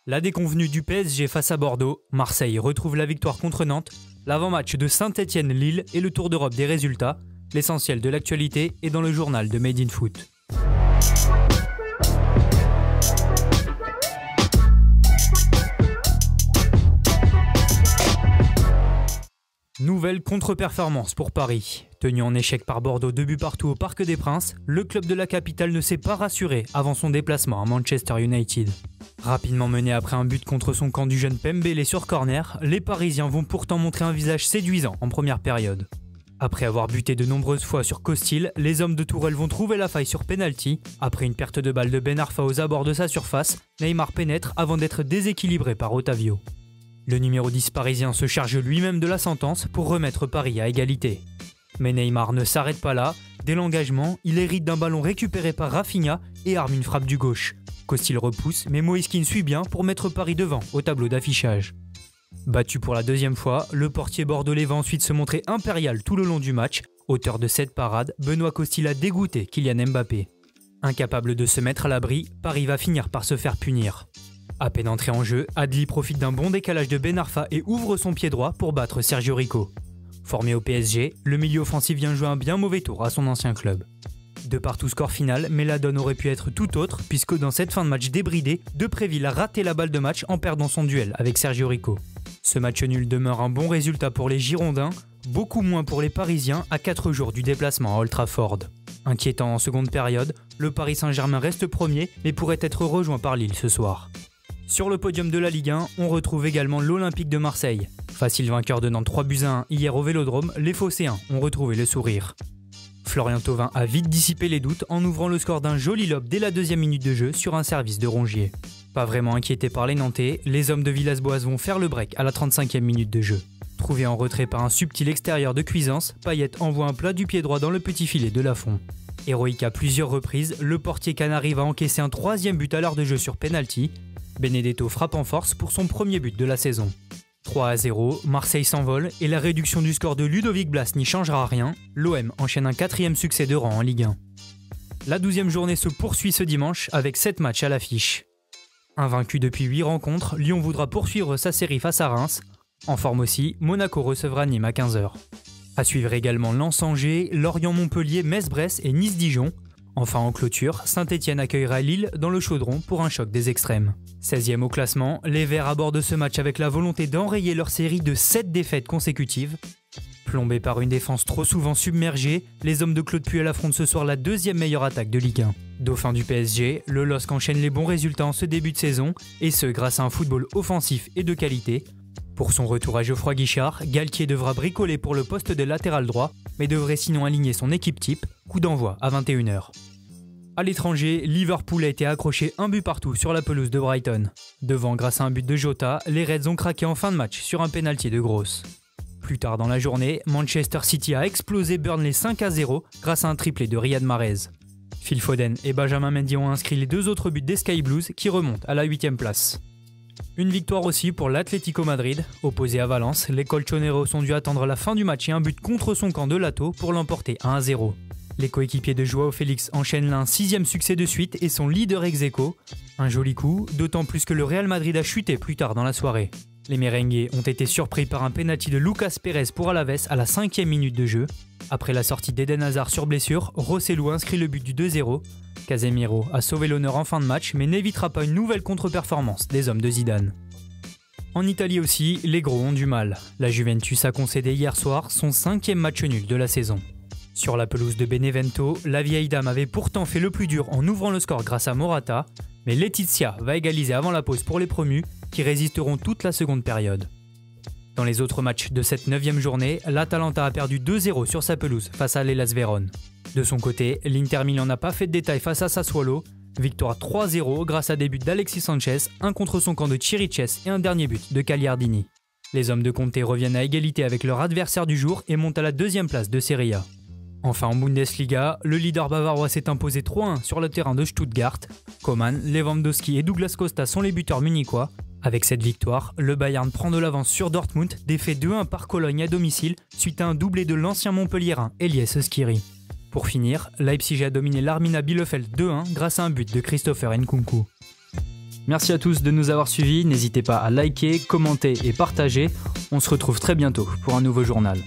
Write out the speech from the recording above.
La déconvenue du PSG face à Bordeaux, Marseille retrouve la victoire contre Nantes, l'avant-match de Saint-Etienne-Lille et le tour d'Europe des résultats. L'essentiel de l'actualité est dans le journal de Made in Foot. Nouvelle contre-performance pour Paris. Tenu en échec par Bordeaux 2 buts partout au Parc des Princes, le club de la capitale ne s'est pas rassuré avant son déplacement à Manchester United. Rapidement mené après un but contre son camp du jeune Pembele sur corner, les Parisiens vont pourtant montrer un visage séduisant en première période. Après avoir buté de nombreuses fois sur Costil, les hommes de Tourelle vont trouver la faille sur penalty. Après une perte de balle de Ben Arfa aux abords de sa surface, Neymar pénètre avant d'être déséquilibré par Otavio. Le numéro 10 parisien se charge lui-même de la sentence pour remettre Paris à égalité. Mais Neymar ne s'arrête pas là. Dès l'engagement, il hérite d'un ballon récupéré par Rafinha et arme une frappe du gauche. Costil repousse, mais Moïse Kean suit bien pour mettre Paris devant au tableau d'affichage. Battu pour la deuxième fois, le portier bordelais va ensuite se montrer impérial tout le long du match. Auteur de 7 parades, Benoît Costil a dégoûté Kylian Mbappé. Incapable de se mettre à l'abri, Paris va finir par se faire punir. À peine entré en jeu, Adli profite d'un bon décalage de Ben Arfa et ouvre son pied droit pour battre Sergio Rico. Formé au PSG, le milieu offensif vient jouer un bien mauvais tour à son ancien club. De par tout score final, mais la donne aurait pu être tout autre puisque dans cette fin de match débridée, Depréville a raté la balle de match en perdant son duel avec Sergio Rico. Ce match nul demeure un bon résultat pour les Girondins, beaucoup moins pour les Parisiens à 4 jours du déplacement à Old Trafford. Inquiétant en seconde période, le Paris Saint-Germain reste premier mais pourrait être rejoint par Lille ce soir. Sur le podium de la Ligue 1, on retrouve également l'Olympique de Marseille. Facile vainqueur de Nantes 3 buts à 1 hier au Vélodrome, les Phocéens ont retrouvé le sourire. Florian Thauvin a vite dissipé les doutes en ouvrant le score d'un joli lob dès la deuxième minute de jeu sur un service de Rongier. Pas vraiment inquiétés par les Nantais, les hommes de Villas-Boas vont faire le break à la 35e minute de jeu. Trouvé en retrait par un subtil extérieur de Cuisance, Payet envoie un plat du pied droit dans le petit filet de Lafont. Héroïque à plusieurs reprises, le portier canari va encaisser un 3e but à l'heure de jeu sur penalty. Benedetto frappe en force pour son premier but de la saison. 3-0, Marseille s'envole et la réduction du score de Ludovic Blas n'y changera rien. L'OM enchaîne un 4e succès de rang en Ligue 1. La 12e journée se poursuit ce dimanche avec 7 matchs à l'affiche. Invaincu depuis 8 rencontres, Lyon voudra poursuivre sa série face à Reims. En forme aussi, Monaco recevra Nîmes à 15h. À suivre également Lens-Angers, Lorient-Montpellier, Metz-Brest et Nice-Dijon. Enfin en clôture, Saint-Etienne accueillera Lille dans le Chaudron pour un choc des extrêmes. 16e au classement, les Verts abordent ce match avec la volonté d'enrayer leur série de 7 défaites consécutives. Plombés par une défense trop souvent submergée, les hommes de Claude Puel affrontent ce soir la 2e meilleure attaque de Ligue 1. Dauphin du PSG, le LOSC enchaîne les bons résultats en ce début de saison, et ce grâce à un football offensif et de qualité. Pour son retour à Geoffroy Guichard, Galtier devra bricoler pour le poste de latéral droit, mais devrait sinon aligner son équipe type, coup d'envoi à 21h. À l'étranger, Liverpool a été accroché un but partout sur la pelouse de Brighton. Devant grâce à un but de Jota, les Reds ont craqué en fin de match sur un pénalty de Gross. Plus tard dans la journée, Manchester City a explosé Burnley 5-0 grâce à un triplé de Riyad Mahrez. Phil Foden et Benjamin Mendy ont inscrit les 2 autres buts des Sky Blues qui remontent à la 8e place. Une victoire aussi pour l'Atlético Madrid. Opposé à Valence, les Colchoneros ont dû attendre la fin du match et un but contre son camp de Lato pour l'emporter 1-0. Les coéquipiers de Joao Félix enchaînent là un 6e succès de suite et sont leader ex-aequo. Un joli coup, d'autant plus que le Real Madrid a chuté plus tard dans la soirée. Les merengues ont été surpris par un pénalty de Lucas Pérez pour Alaves à la 5e minute de jeu. Après la sortie d'Eden Hazard sur blessure, Rosselló inscrit le but du 2-0. Casemiro a sauvé l'honneur en fin de match mais n'évitera pas une nouvelle contre-performance des hommes de Zidane. En Italie aussi, les gros ont du mal. La Juventus a concédé hier soir son 5e match nul de la saison. Sur la pelouse de Benevento, la vieille dame avait pourtant fait le plus dur en ouvrant le score grâce à Morata, mais Letizia va égaliser avant la pause pour les promus qui résisteront toute la seconde période. Dans les autres matchs de cette 9e journée, l'Atalanta a perdu 2-0 sur sa pelouse face à l'Hellas Vérone. De son côté, l'Inter Milan n'a pas fait de détail face à Sassuolo, victoire 3-0 grâce à des buts d'Alexis Sanchez, un contre son camp de Chiriches et un dernier but de Cagliardini. Les hommes de Conte reviennent à égalité avec leur adversaire du jour et montent à la 2e place de Serie A. Enfin en Bundesliga, le leader bavarois s'est imposé 3-1 sur le terrain de Stuttgart. Coman, Lewandowski et Douglas Costa sont les buteurs munichois. Avec cette victoire, le Bayern prend de l'avance sur Dortmund, défait 2-1 par Cologne à domicile suite à un doublé de l'ancien Montpellierin Elias Skiri. Pour finir, Leipzig a dominé l'Arminia Bielefeld 2-1 grâce à un but de Christopher Nkunku. Merci à tous de nous avoir suivis, n'hésitez pas à liker, commenter et partager. On se retrouve très bientôt pour un nouveau journal.